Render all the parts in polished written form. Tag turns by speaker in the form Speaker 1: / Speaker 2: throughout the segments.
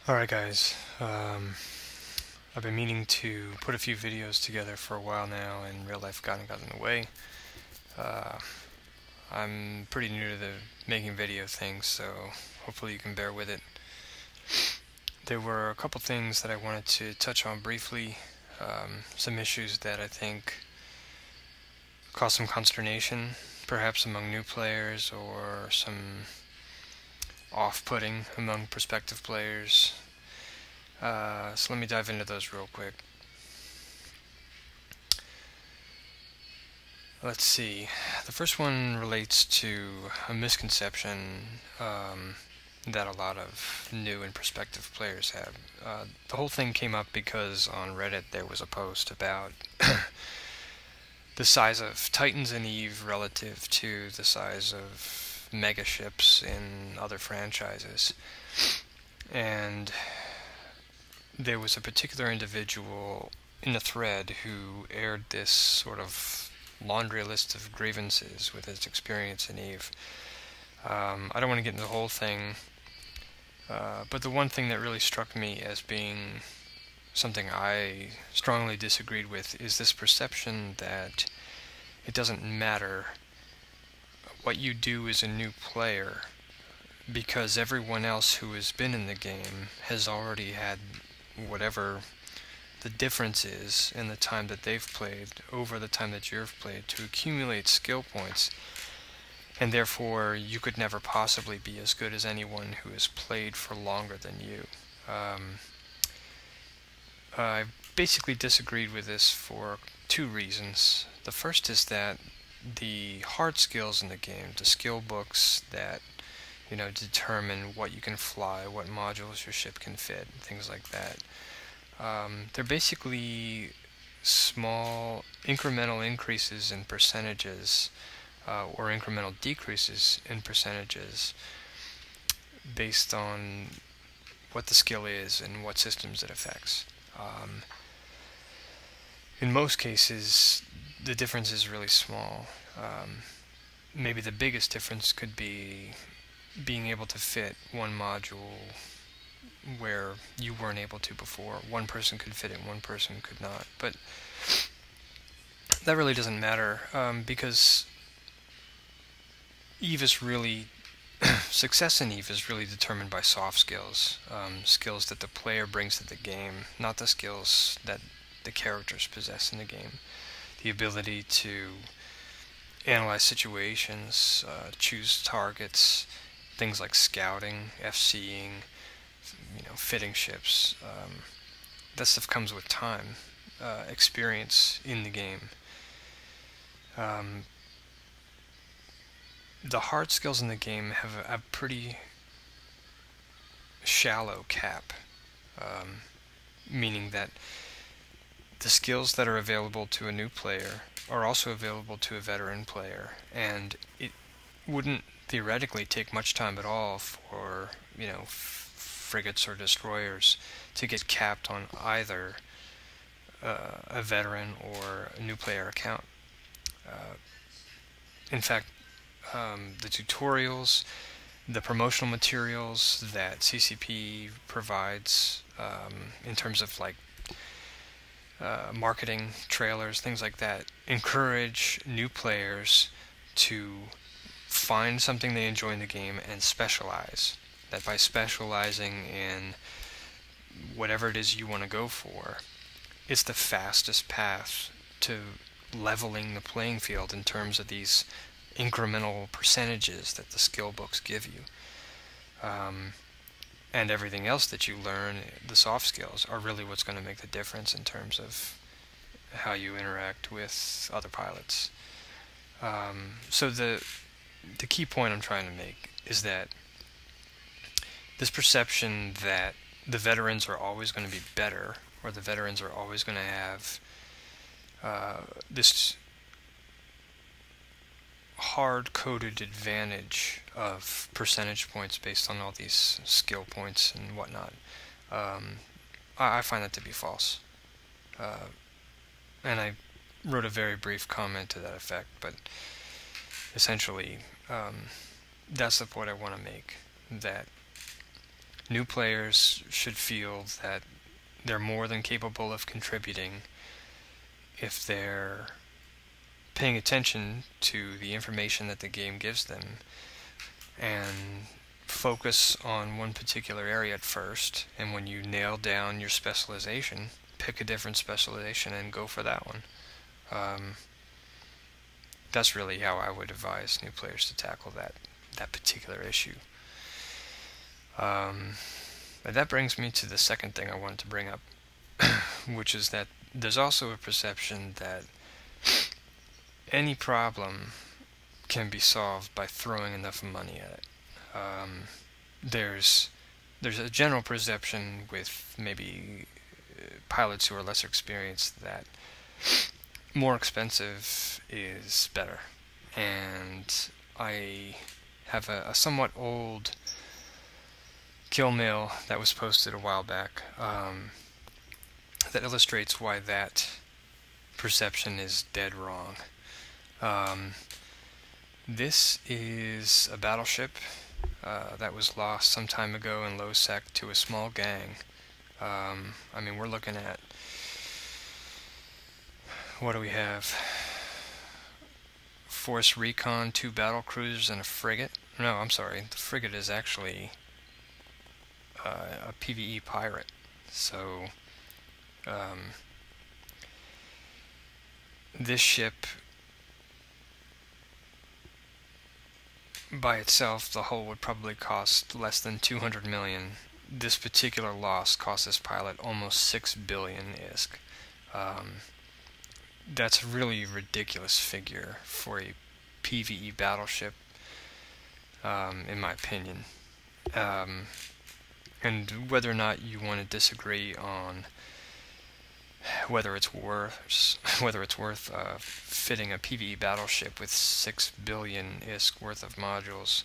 Speaker 1: Alright guys, I've been meaning to put a few videos together for a while now, and real life got in the way. Uh, I'm pretty new to the making video thing, so hopefully you can bear with it. There were a couple things that I wanted to touch on briefly, some issues that I think cause some consternation, perhaps among new players, or some off-putting among prospective players. So let me dive into those real quick. Let's see. The first one relates to a misconception that a lot of new and prospective players have. The whole thing came up because on Reddit there was a post about the size of Titans in Eve relative to the size of mega ships in other franchises. And there was a particular individual in the thread who aired this sort of laundry list of grievances with his experience in Eve. I don't want to get into the whole thing, but the one thing that really struck me as being something I strongly disagreed with is this perception that it doesn't matter what you do as a new player, because everyone else who has been in the game has already had whatever the difference is in the time that they've played over the time that you've played to accumulate skill points, and therefore you could never possibly be as good as anyone who has played for longer than you. I basically disagreed with this for two reasons. The first is that the hard skills in the game, the skill books that determine what you can fly, what modules your ship can fit, things like that. They're basically small incremental increases in percentages or incremental decreases in percentages based on what the skill is and what systems it affects. In most cases, the difference is really small. Maybe the biggest difference could be being able to fit one module where you weren't able to before. One person could fit it, one person could not. But that really doesn't matter, because Eve is really success in Eve is really determined by soft skills, skills that the player brings to the game, not the skills that the characters possess in the game. The ability to analyze situations, choose targets, things like scouting, FCing, fitting ships. That stuff comes with time, experience in the game. The hard skills in the game have a pretty shallow cap, meaning that the skills that are available to a new player are also available to a veteran player, and it wouldn't theoretically take much time at all for frigates or destroyers to get capped on either a veteran or a new player account. In fact, the tutorials, the promotional materials that CCP provides in terms of marketing, trailers, things like that, encourage new players to find something they enjoy in the game and specialize. That by specializing in whatever it is you want to go for, it's the fastest path to leveling the playing field in terms of these incremental percentages that the skill books give you. And everything else that you learn, the soft skills, are really what's going to make the difference in terms of how you interact with other pilots. So the key point I'm trying to make is that this perception that the veterans are always going to be better, or the veterans are always going to have this hard-coded advantage of percentage points based on all these skill points and whatnot, I find that to be false. And I wrote a very brief comment to that effect, but essentially that's the point I want to make, that New players should feel that they're more than capable of contributing if they're paying attention to the information that the game gives them and focus on one particular area at first, and when you nail down your specialization, pick a different specialization and go for that one. That's really how I would advise new players to tackle that particular issue. But that brings me to the second thing I wanted to bring up, which is that there's also a perception that any problem can be solved by throwing enough money at it. There's a general perception with maybe pilots who are less experienced that more expensive is better. And I have a somewhat old kill mail that was posted a while back that illustrates why that perception is dead wrong. This is a battleship that was lost some time ago in low sec to a small gang. I mean, we're looking at, what do we have? Force Recon, 2 battle cruisers, and a frigate. No, I'm sorry, the frigate is actually a PvE pirate. So, this ship, by itself, the hull would probably cost less than 200 million. This particular loss cost this pilot almost 6 billion ISK. That's a really ridiculous figure for a PvE battleship, in my opinion. And whether or not you want to disagree on whether it's worth fitting a PvE battleship with 6 billion ISK worth of modules,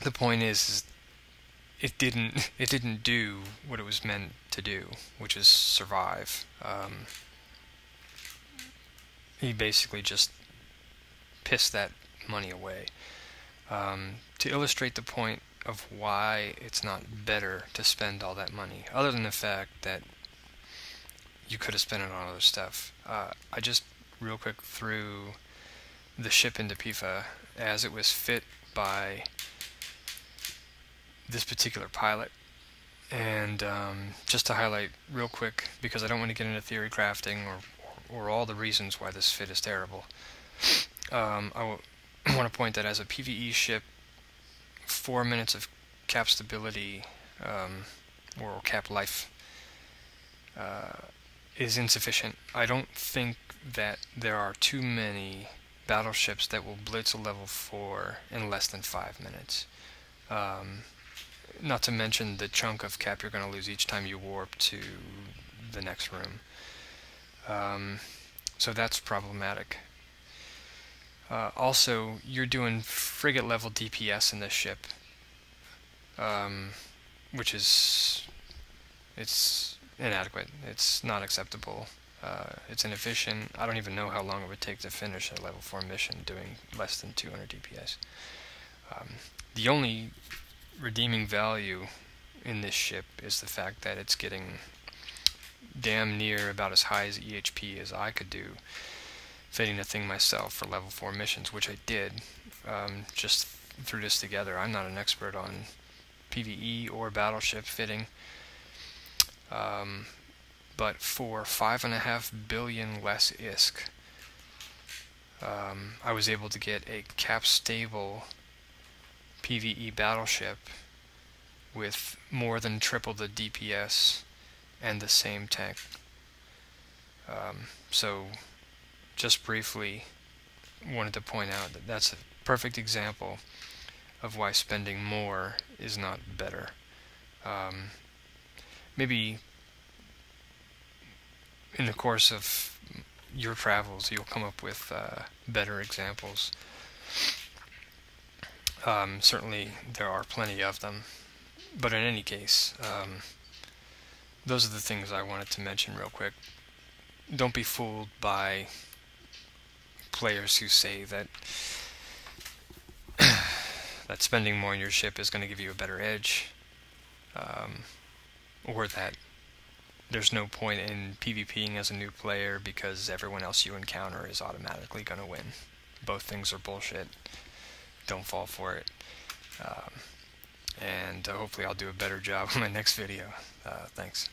Speaker 1: the point is it didn't do what it was meant to do, which is survive. He basically just pissed that money away. To illustrate the point of why it's not better to spend all that money, other than the fact that you could have spent it on other stuff. I just real quick threw the ship into PIFA as it was fit by this particular pilot, and just to highlight real quick, because I don't want to get into theory crafting or all the reasons why this fit is terrible, I want to point that as a PvE ship, 4 minutes of cap stability or cap life is insufficient. I don't think that there are too many battleships that will blitz a level 4 in less than 5 minutes. Not to mention the chunk of cap you're going to lose each time you warp to the next room. So that's problematic. Also, you're doing frigate level DPS in this ship, which is, it's inadequate. It's not acceptable. It's inefficient. I don't even know how long it would take to finish a level 4 mission doing less than 200 DPS. The only redeeming value in this ship is the fact that it's getting damn near about as high as EHP as I could do fitting the thing myself for level 4 missions, which I did. Just threw this together. I'm not an expert on PvE or battleship fitting, but for 5.5 billion less ISK, I was able to get a cap stable PvE battleship with more than triple the DPS and the same tank. So just briefly wanted to point out that that's a perfect example of why spending more is not better. Maybe in the course of your travels you'll come up with better examples. Certainly there are plenty of them, but in any case, those are the things I wanted to mention real quick. Don't be fooled by players who say that that spending more on your ship is going to give you a better edge, or that there's no point in PvPing as a new player because everyone else you encounter is automatically going to win. Both things are bullshit. Don't fall for it. And hopefully I'll do a better job in my next video. Thanks.